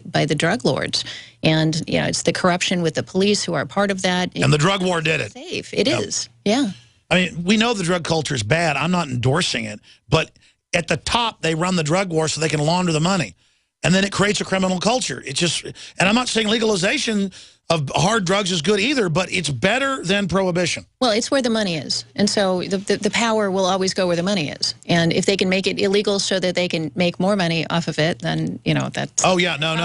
by the drug lords. And, you know, it's the corruption with the police who are part of that. And the drug war did it. Safe. It is, yeah. I mean, we know the drug culture is bad. I'm not endorsing it. But at the top, they run the drug war so they can launder the money. And then it creates a criminal culture. It's just, and I'm not saying legalization of hard drugs is good either, but it's better than prohibition. Well, it's where the money is. And so the power will always go where the money is. And if they can make it illegal so that they can make more money off of it, then, you know, that's... Oh, yeah, no.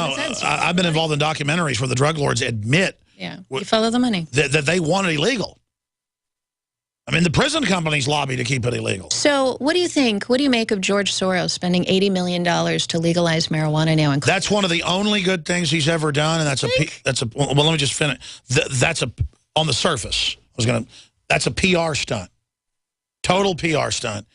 I've been involved in documentaries where the drug lords admit... Yeah, you follow the money. That they want it illegal. I mean, the prison companies lobby to keep it illegal. So what do you think? What do you make of George Soros spending $80 million to legalize marijuana now? That's one of the only good things he's ever done, and that's well, let me just finish. That's on the surface. That's a PR stunt, total PR stunt.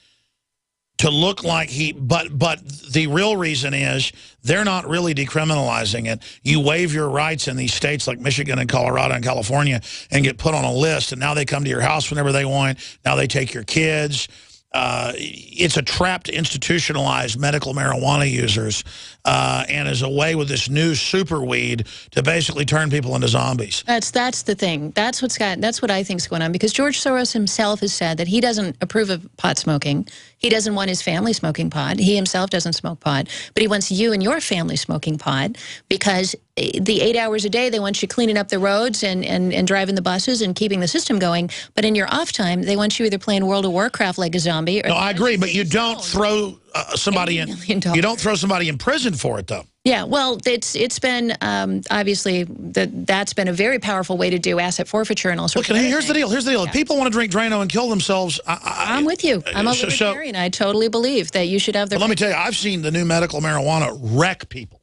To look like but the real reason is they're not really decriminalizing it. You waive your rights in these states like Michigan and Colorado and California and get put on a list, and now they come to your house whenever they want. Now they take your kids. It's a trap to institutionalized medical marijuana users and is a way with this new super weed to basically turn people into zombies. That's the thing. That's what I think is going on, because George Soros himself has said that he doesn't approve of pot smoking. He doesn't want his family smoking pot. He himself doesn't smoke pot, but he wants you and your family smoking pot, because the 8 hours a day, they want you cleaning up the roads and driving the buses and keeping the system going. But in your off time, they want you either playing World of Warcraft like a zombie. Or no, I agree, but you don't throw somebody in. You don't throw somebody in prison for it, though. Yeah, well, it's been obviously that's been a very powerful way to do asset forfeiture and all sorts. Look, here's the deal. Here's the deal. If people want to drink Drano and kill themselves, I'm with you. I'm a libertarian. I totally believe that you should have the. Let me tell you, I've seen the new medical marijuana wreck people.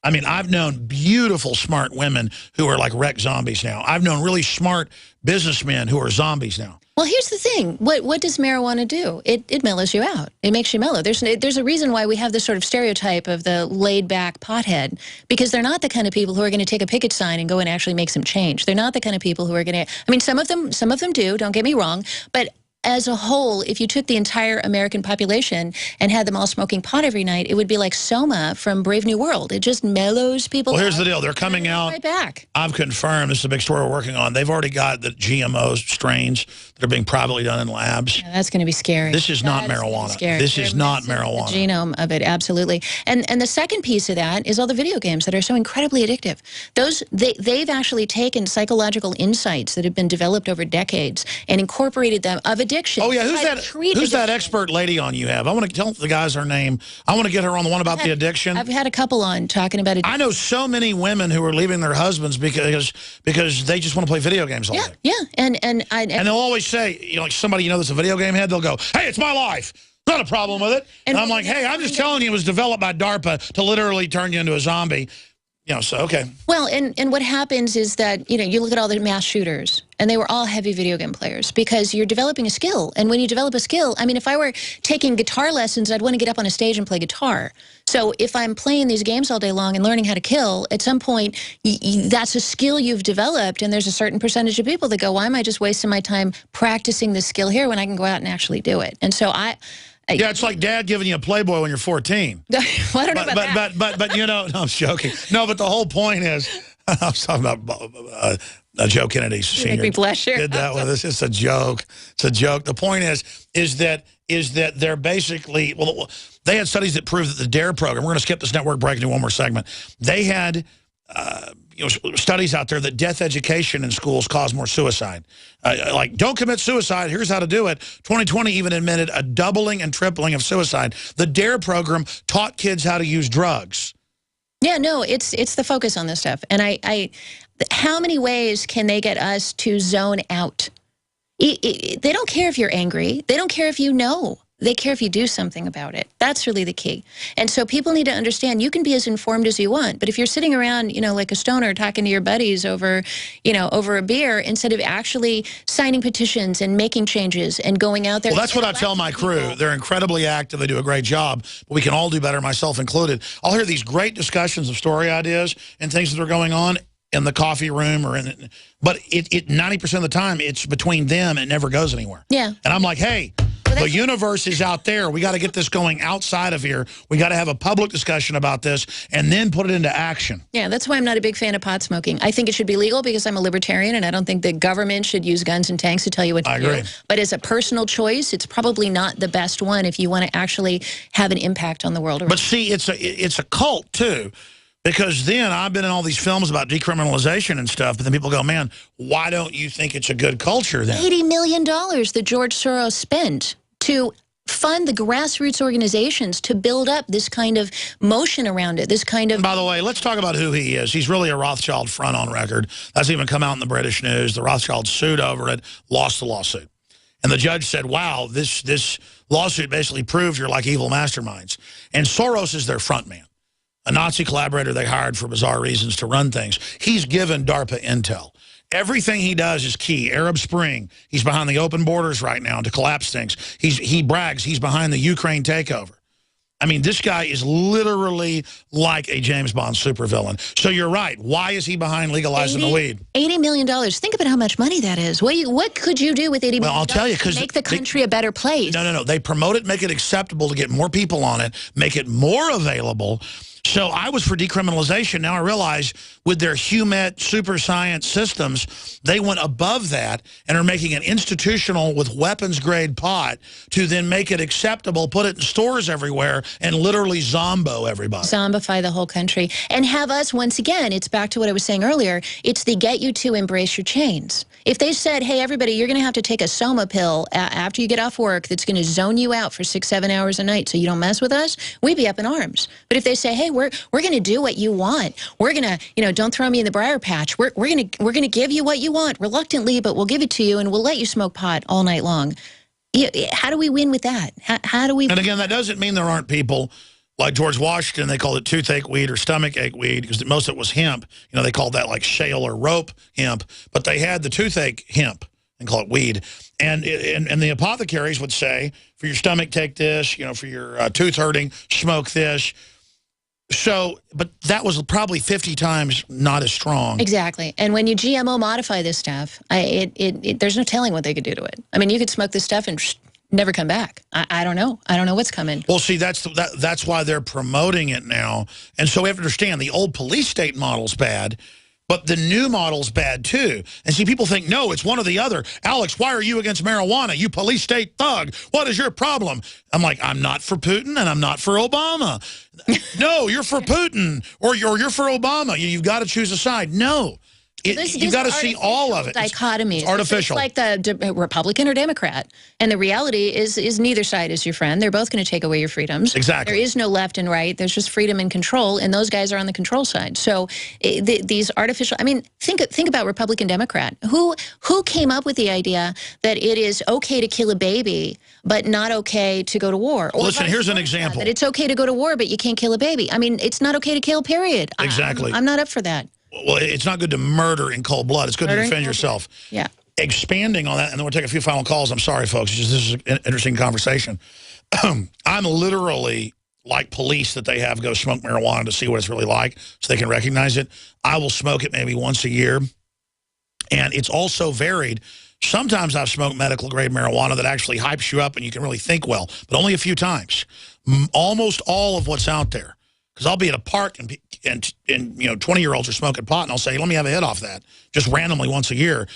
I mean, I've known beautiful, smart women who are like wreck zombies now. I've known really smart businessmen who are zombies now. Well, here's the thing. What does marijuana do? It mellows you out. It makes you mellow. There's a reason why we have this sort of stereotype of the laid-back pothead, because they're not the kind of people who are going to take a picket sign and go and actually make some change. They're not the kind of people who are going to... I mean, some of them do, don't get me wrong, but... As a whole, if you took the entire American population and had them all smoking pot every night, it would be like Soma from Brave New World. It just mellows people. Well, here's the deal. They're coming out. Right back. I've confirmed, this is a big story we're working on. They've already got the GMO strains that are being privately done in labs. Yeah, that's going to be scary. This is not marijuana. This is not marijuana. The genome of it, absolutely. And the second piece of that is all the video games that are so incredibly addictive. They've actually taken psychological insights that have been developed over decades and incorporated them of addiction. Oh, yeah, who's that expert lady on you have? I want to tell the guys her name. I want to get her on the one about the addiction. I've had a couple on talking about it. I know so many women who are leaving their husbands because they just want to play video games all day. Yeah, and they'll always say, you know, like somebody that's a video game head, they'll go, hey, it's my life. Not a problem with it. And I'm like, hey, I'm just telling you, it was developed by DARPA to literally turn you into a zombie. You know, so, okay. Well, and what happens is that, you know, you look at all the mass shooters, and they were all heavy video game players, because you're developing a skill. And when you develop a skill, I mean, if I were taking guitar lessons, I'd want to get up on a stage and play guitar. So if I'm playing these games all day long and learning how to kill, at some point, that's a skill you've developed, and there's a certain percentage of people that go, why am I just wasting my time practicing this skill here when I can go out and actually do it? And so yeah, it's like Dad giving you a Playboy when you're 14. Well, I don't know about that. But you know, no, I'm joking. No, but the whole point is, I was talking about Joe Kennedy Sr. Make me blush here. Did that with us. It's a joke. It's a joke. The point is that they're basically, well, they had studies that proved that the DARE program, we're going to skip this network break and do one more segment. They had studies out there that death education in schools cause more suicide. Like, don't commit suicide. Here's how to do it. 2020 even admitted a doubling and tripling of suicide. The DARE program taught kids how to use drugs. Yeah, no, it's the focus on this stuff. And how many ways can they get us to zone out? They don't care if you're angry. They don't care if you know. They care if you do something about it. That's really the key. And so people need to understand, you can be as informed as you want, but if you're sitting around, you know, like a stoner talking to your buddies over, you know, over a beer, instead of actually signing petitions and making changes and going out there. Well, that's what I tell my crew. They're incredibly active. They do a great job, but we can all do better, myself included. I'll hear these great discussions of story ideas and things that are going on in the coffee room or but 90% of the time it's between them and it never goes anywhere. Yeah. And I'm like, hey, The universe is out there. We got to get this going outside of here. We got to have a public discussion about this and then put it into action. Yeah, that's why I'm not a big fan of pot smoking. I think it should be legal because I'm a libertarian, and I don't think the government should use guns and tanks to tell you what to do. But as a personal choice, it's probably not the best one if you want to actually have an impact on the world. But see, it's a cult, too. Because then I've been in all these films about decriminalization and stuff, but then people go, man, why don't you think it's a good culture then? $80 million that George Soros spent to fund the grassroots organizations to build up this kind of motion around it, this kind of... By the way, let's talk about who he is. He's really a Rothschild front on record. That's even come out in the British news. The Rothschilds sued over it, lost the lawsuit. And the judge said, wow, this lawsuit basically proves you're like evil masterminds. And Soros is their front man. A Nazi collaborator they hired for bizarre reasons to run things. He's given DARPA intel. Everything he does is key. Arab Spring, he's behind the open borders right now to collapse things. He brags he's behind the Ukraine takeover. I mean, this guy is literally like a James Bond supervillain. So you're right. Why is he behind legalizing the weed? $80 million. Think about how much money that is. What could you do with $80 million? Well, I'll tell you, because make the country a better place. No. They promote it, make it acceptable to get more people on it, make it more available. So I was for decriminalization. Now I realize with their HUMET super science systems, they went above that and are making it institutional with weapons-grade pot to then make it acceptable, put it in stores everywhere, and literally zombo everybody. Zombify the whole country. And have us, once again, it's back to what I was saying earlier, it's the get you to embrace your chains. If they said, hey, everybody, you're going to have to take a Soma pill after you get off work that's going to zone you out for 6-7 hours a night so you don't mess with us, we'd be up in arms. But if they say, hey, we're going to do what you want. We're going to, don't throw me in the briar patch. We're going to give you what you want reluctantly, but we'll give it to you and we'll let you smoke pot all night long. How do we win with that? How do we? And again, that doesn't mean there aren't people like George Washington. They called it toothache weed or stomach ache weed because most of it was hemp. They called that like shale or rope hemp, but they had the toothache hemp and call it weed. And the apothecaries would say, for your stomach, take this. For your tooth hurting, smoke this. So, but that was probably 50 times not as strong. Exactly. And when you GMO modify this stuff, there's no telling what they could do to it. I mean, you could smoke this stuff and never come back. I don't know. I don't know what's coming. Well, see, that's why they're promoting it now. And so we have to understand the old police state model's bad, but the new model's bad too. And see, people think, no, it's one or the other. Alex, why are you against marijuana? You police state thug. What is your problem? I'm like, I'm not for Putin and I'm not for Obama. No, you're for Putin or you're for Obama. You've got to choose a side. No. You've got to see all of it. Dichotomies. It's artificial. It's like the Republican or Democrat. And the reality is neither side is your friend. They're both going to take away your freedoms. Exactly. There is no left and right. There's just freedom and control. And those guys are on the control side. So these artificial, I mean, think about Republican, Democrat. Who came up with the idea that it is okay to kill a baby, but not okay to go to war? Well, listen, here's an example. That it's okay to go to war, but you can't kill a baby. I mean, it's not okay to kill, period. Exactly. I'm not up for that. Well, it's not good to murder in cold blood. It's good to defend yourself. Yeah. Expanding on that, and then we'll take a few final calls. I'm sorry, folks. This is an interesting conversation. I'm literally like police that they have go smoke marijuana to see what it's really like so they can recognize it. I will smoke it maybe once a year. And it's also varied. Sometimes I've smoked medical-grade marijuana that actually hypes you up and you can really think well, but only a few times. Almost all of what's out there. Because I'll be at a park and 20-year-olds are smoking pot, and I'll say, let me have a hit off that, just randomly once a year.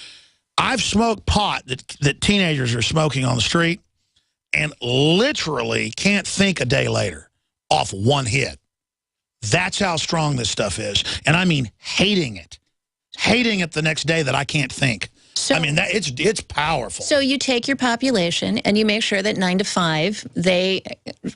I've smoked pot that teenagers are smoking on the street and literally can't think a day later off one hit. That's how strong this stuff is. And I mean hating it. Hating it the next day that I can't think. So, I mean, it's powerful. So you take your population and you make sure that 9 to 5, they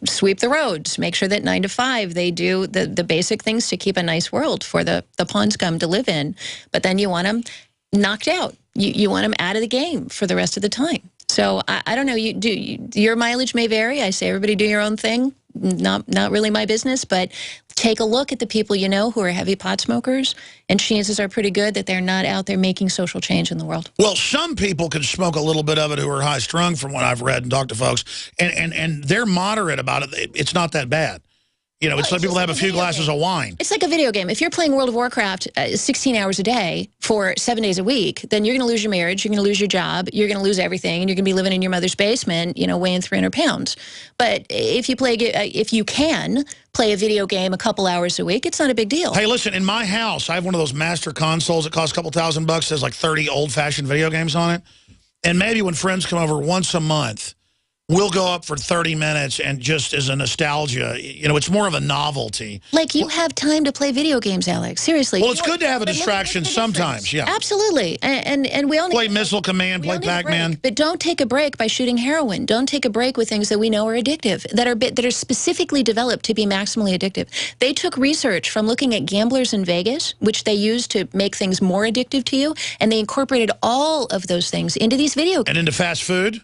sweep the roads. Make sure that 9 to 5, they do the basic things to keep a nice world for the pond scum to live in. But then you want them knocked out. You want them out of the game for the rest of the time. So I don't know. Your mileage may vary. I say everybody do your own thing. Not really my business, but take a look at the people you know who are heavy pot smokers, and chances are pretty good that they're not out there making social change in the world. Well, some people can smoke a little bit of it who are high-strung from what I've read and talked to folks, and they're moderate about it. It's not that bad. You know, it's like people that have a few glasses of wine. It's like a video game. If you're playing World of Warcraft 16 hours a day for 7 days a week, then you're going to lose your marriage, you're going to lose your job, you're going to lose everything, and you're going to be living in your mother's basement, you know, weighing 300 pounds. But if you can play a video game a couple hours a week, it's not a big deal. Hey, listen, in my house, I have one of those master consoles that costs a couple $1,000. There's like 30 old-fashioned video games on it. And maybe when friends come over once a month, we'll go up for 30 minutes and just as a nostalgia, you know, it's more of a novelty. Like you have time to play video games, Alex. Seriously. Well, it's good to have a distraction sometimes, yeah. Absolutely. And we all need play Missile Command, play Pac-Man. But don't take a break by shooting heroin. Don't take a break with things that we know are addictive, that are specifically developed to be maximally addictive. They took research from looking at gamblers in Vegas, which they used to make things more addictive to you, and they incorporated all of those things into these video games. And into fast food?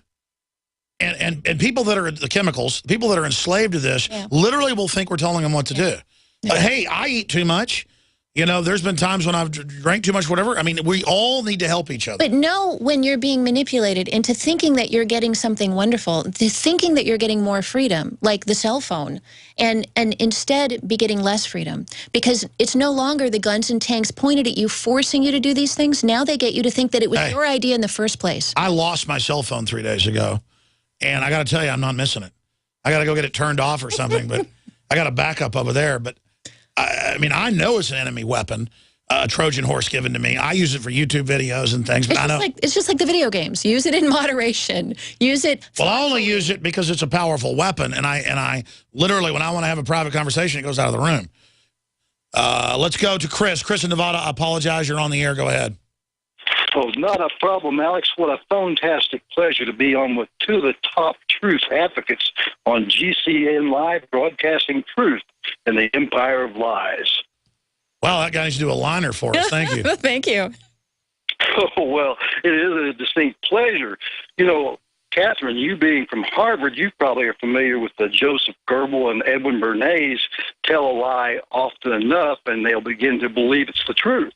And people that are the chemicals, people that are enslaved to this, literally will think we're telling them what to do. Hey, I eat too much. You know, there's been times when I've drank too much, whatever. I mean, we all need to help each other. But know when you're being manipulated into thinking that you're getting something wonderful, thinking that you're getting more freedom, like the cell phone, and instead be getting less freedom. Because it's no longer the guns and tanks pointed at you, forcing you to do these things. Now they get you to think that it was your idea in the first place. I lost my cell phone 3 days ago. And I got to tell you, I'm not missing it. I got to go get it turned off or something, but I got a backup over there. But, I mean, I know it's an enemy weapon, a Trojan horse given to me. I use it for YouTube videos and things, but I know. It's just like the video games. Use it in moderation. Use it. Well, I only use it because it's a powerful weapon, and I literally, when I want to have a private conversation, it goes out of the room. Let's go to Chris. Chris in Nevada, I apologize. You're on the air. Go ahead. Oh, not a problem, Alex. What a fantastic pleasure to be on with two of the top truth advocates on GCN Live, broadcasting truth in the empire of lies. Wow, that guy needs to do a liner for us. Thank you. Thank you. Oh, well, it is a distinct pleasure. You know, Catherine, you being from Harvard, you probably are familiar with the Joseph Goebbels and Edwin Bernays tell a lie often enough, and they'll begin to believe it's the truth.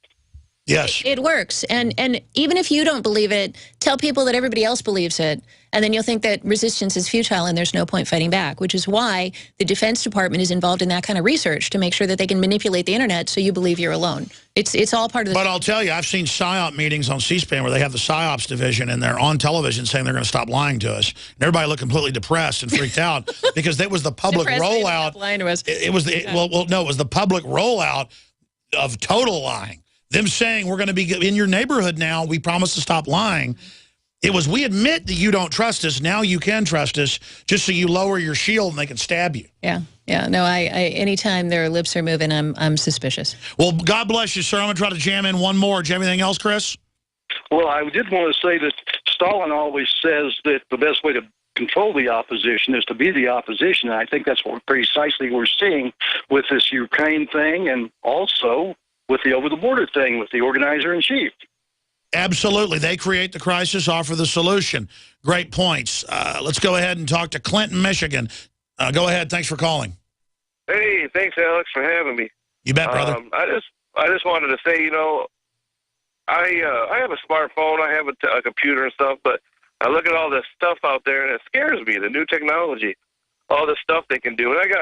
Yes. It works. And even if you don't believe it, tell people that everybody else believes it. And then you'll think that resistance is futile and there's no point fighting back, which is why the Defense Department is involved in that kind of research to make sure that they can manipulate the internet so you believe you're alone. It's all part of the... But I'll tell you, I've seen PSYOP meetings on C-SPAN where they have the PSYOPs division and they're on television saying they're going to stop lying to us. And everybody looked completely depressed and freaked out because that was the public rollout. Lying to us. It was the, no, it was the public rollout of total lying. Them saying we're going to be in your neighborhood now. We promise to stop lying. It was, we admit that you don't trust us. Now you can trust us just so you lower your shield and they can stab you. Yeah. Yeah. No, anytime their lips are moving, I'm suspicious. Well, God bless you, sir. I'm going to try to jam in one more. Do you have anything else, Chris? Well, I did want to say that Stalin always says that the best way to control the opposition is to be the opposition. And I think that's what precisely we're seeing with this Ukraine thing and also with the over-the-border thing with the organizer-in-chief. Absolutely. They create the crisis, offer the solution. Great points. Let's go ahead and talk to Clinton, Michigan. Go ahead. Thanks for calling. Hey, thanks, Alex, for having me. You bet, brother. I just wanted to say, you know, I have a smartphone, I have a computer and stuff, but I look at all this stuff out there, and it scares me, the new technology, all the stuff they can do. And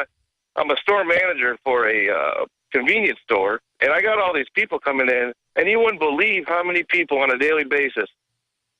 I'm a store manager for a convenience store, and I got all these people coming in, and you wouldn't believe how many people on a daily basis,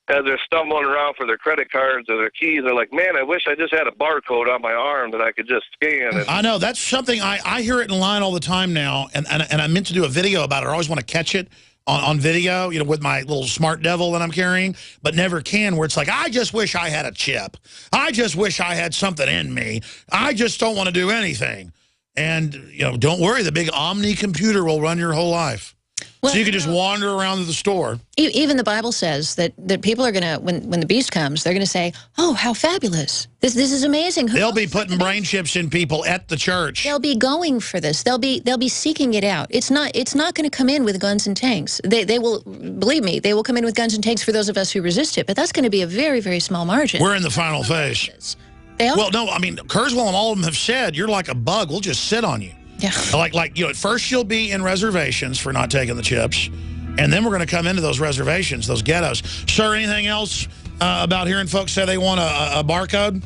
as they're stumbling around for their credit cards or their keys, they're like, man, I wish I just had a barcode on my arm that I could just scan. And I know. That's something, I hear it in line all the time now, and I meant to do a video about it. I always want to catch it on video, you know, with my little smart devil that I'm carrying, but never can, where it's like, I just wish I had a chip. I just wish I had something in me. I just don't want to do anything. And, you know, don't worry, the big Omni computer will run your whole life. Well, so you can just wander around the store. Even the Bible says that people are going to, when the beast comes, they're going to say, oh, how fabulous. This is amazing. They'll be putting brain chips in people at the church. They'll be going for this. They'll be seeking it out. It's not going to come in with guns and tanks. They will, believe me, they will come in with guns and tanks for those of us who resist it. But that's going to be a very, very small margin. We're in the final phase. Well, no, I mean, Kurzweil and all of them have said, you're like a bug. We'll just sit on you. Yeah. Like, you know, at first you'll be in reservations for not taking the chips, and then we're going to come into those reservations, those ghettos. Sir, anything else about hearing folks say they want a barcode?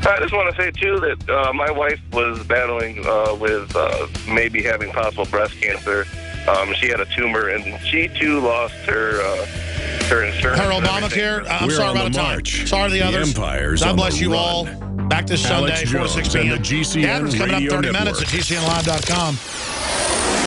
I just want to say, too, that my wife was battling with maybe having possible breast cancer. She had a tumor, and she, too, lost her insurance. Her Obamacare? I'm sorry about the time. Sorry to the others. Empire's God on bless the you run. all. Back this Sunday, Alex 4 to 6 Jones and p.m. the GCN Gatherings coming up Radio 30 minutes Network. at GCNlive.com.